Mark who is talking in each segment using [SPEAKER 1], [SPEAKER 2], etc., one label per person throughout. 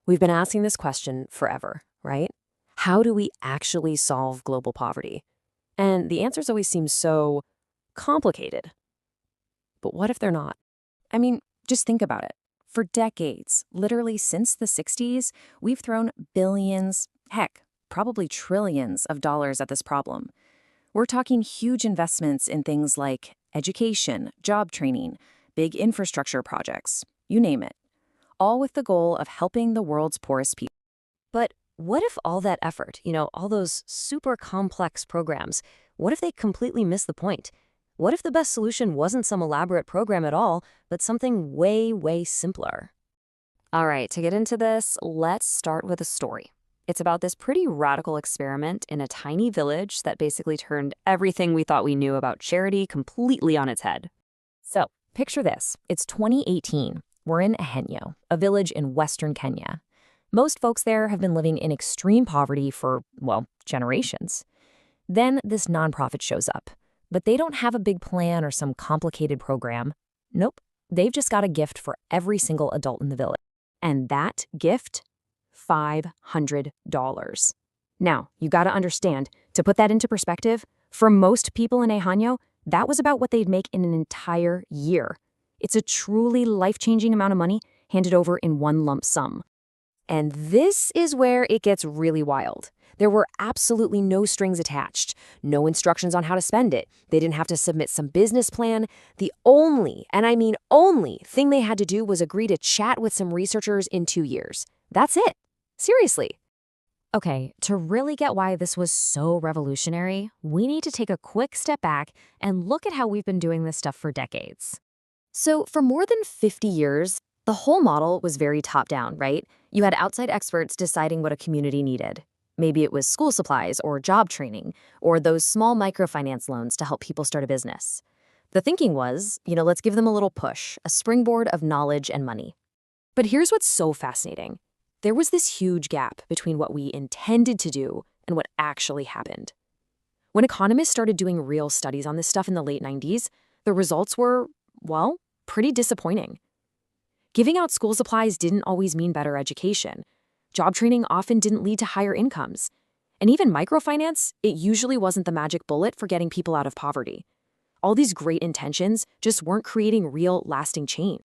[SPEAKER 1] We've been asking this question forever, right? How do we actually solve global poverty? And the answers always seem so complicated. But what if they're not?
[SPEAKER 2] I mean, just think about it. For decades, literally since the 60s, we've thrown billions, heck, probably trillions of dollars at this problem. We're talking huge investments in things like education, job training, big infrastructure projects, you name it, all with the goal of helping the world's poorest people.
[SPEAKER 1] But what if all that effort, all those super complex programs, what if they completely miss the point? What if the best solution wasn't some elaborate program at all, but something way, way simpler? All right, to get into this, let's start with a story. It's about this pretty radical experiment in a tiny village that basically turned everything we thought we knew about charity completely on its head.
[SPEAKER 2] So, picture this. It's 2018. We're in Ahenyo, a village in western Kenya. Most folks there have been living in extreme poverty for, well, generations. Then this nonprofit shows up. But they don't have a big plan or some complicated program. Nope, they've just got a gift for every single adult in the village. And that gift? $500. Now, you gotta understand, to put that into perspective, for most people in Ahenyo, that was about what they'd make in an entire year. It's a truly life-changing amount of money handed over in one lump sum. And this is where it gets really wild. There were absolutely no strings attached, no instructions on how to spend it. They didn't have to submit some business plan. The only, and I mean only, thing they had to do was agree to chat with some researchers in 2 years. That's it. Seriously. Okay, to really get why this was so revolutionary, we need to take a quick step back and look at how we've been doing this stuff for decades.
[SPEAKER 1] So for more than 50 years, the whole model was very top-down, right? You had outside experts deciding what a community needed. Maybe it was school supplies or job training or those small microfinance loans to help people start a business. The thinking was, let's give them a little push, a springboard of knowledge and money. But here's what's so fascinating. There was this huge gap between what we intended to do and what actually happened. When economists started doing real studies on this stuff in the late 90s, the results were, well, pretty disappointing. Giving out school supplies didn't always mean better education. Job training often didn't lead to higher incomes. And even microfinance, it usually wasn't the magic bullet for getting people out of poverty. All these great intentions just weren't creating real, lasting change.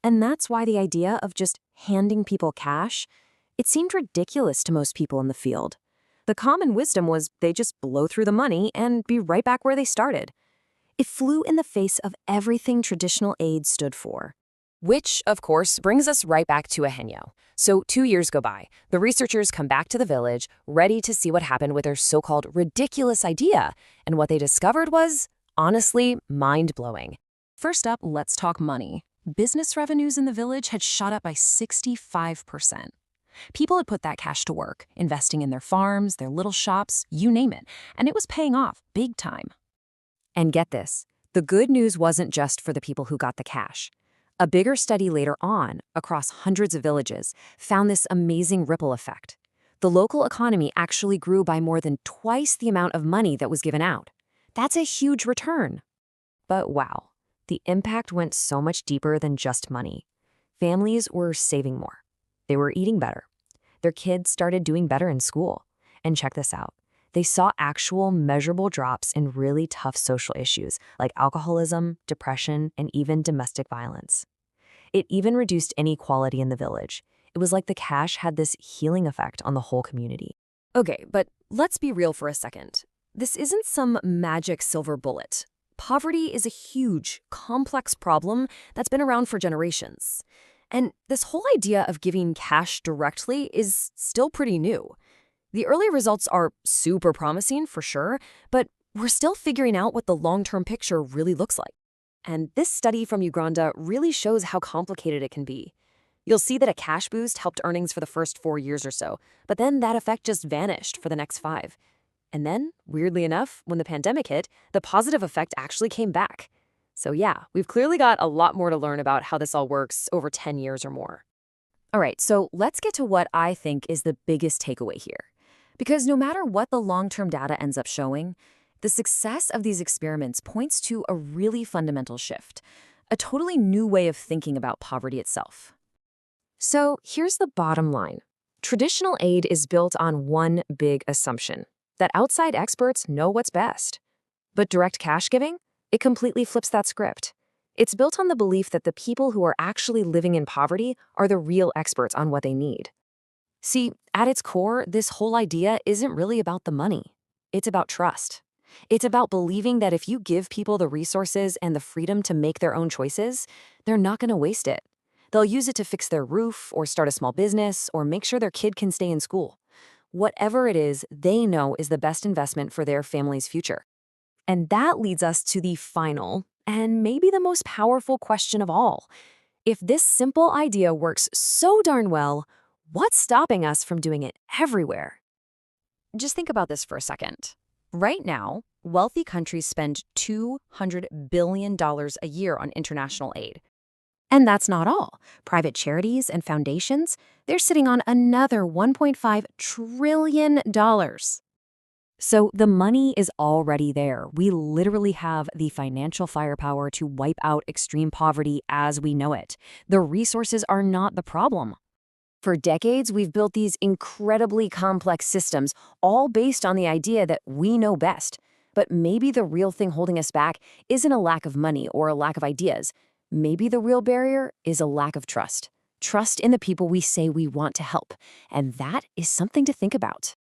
[SPEAKER 1] And that's why the idea of just handing people cash, it seemed ridiculous to most people in the field. The common wisdom was they just blow through the money and be right back where they started. It flew in the face of everything traditional aid stood for. Which, of course, brings us right back to Ahenyo. So 2 years go by. The researchers come back to the village, ready to see what happened with their so-called ridiculous idea. And what they discovered was, honestly, mind-blowing. First up, let's talk money. Business revenues in the village had shot up by 65%. People had put that cash to work, investing in their farms, their little shops, you name it. And it was paying off big time. And get this, the good news wasn't just for the people who got the cash. A bigger study later on, across hundreds of villages, found this amazing ripple effect. The local economy actually grew by more than twice the amount of money that was given out. That's a huge return. But wow, the impact went so much deeper than just money. Families were saving more. They were eating better. Their kids started doing better in school. And check this out. They saw actual measurable drops in really tough social issues like alcoholism, depression, and even domestic violence. It even reduced inequality in the village. It was like the cash had this healing effect on the whole community. Okay, but let's be real for a second. This isn't some magic silver bullet. Poverty is a huge, complex problem that's been around for generations. And this whole idea of giving cash directly is still pretty new. The early results are super promising, for sure, but we're still figuring out what the long-term picture really looks like. And this study from Uganda really shows how complicated it can be. You'll see that a cash boost helped earnings for the first 4 years or so, but then that effect just vanished for the next 5. And then, weirdly enough, when the pandemic hit, the positive effect actually came back. So yeah, we've clearly got a lot more to learn about how this all works over 10 years or more. All right, so let's get to what I think is the biggest takeaway here. Because no matter what the long-term data ends up showing, the success of these experiments points to a really fundamental shift, a totally new way of thinking about poverty itself. So here's the bottom line. Traditional aid is built on one big assumption that outside experts know what's best. But direct cash giving? It completely flips that script. It's built on the belief that the people who are actually living in poverty are the real experts on what they need. See, at its core, this whole idea isn't really about the money. It's about trust. It's about believing that if you give people the resources and the freedom to make their own choices, they're not going to waste it. They'll use it to fix their roof or start a small business or make sure their kid can stay in school. Whatever it is, they know is the best investment for their family's future. And that leads us to the final, and maybe the most powerful question of all. If this simple idea works so darn well, what's stopping us from doing it everywhere?
[SPEAKER 2] Just think about this for a second. Right now, wealthy countries spend $200 billion a year on international aid. And that's not all. Private charities and foundations, they're sitting on another $1.5 trillion. So the money is already there. We literally have the financial firepower to wipe out extreme poverty as we know it. The resources are not the problem. For decades, we've built these incredibly complex systems, all based on the idea that we know best. But maybe the real thing holding us back isn't a lack of money or a lack of ideas. Maybe the real barrier is a lack of trust. Trust in the people we say we want to help. And that is something to think about.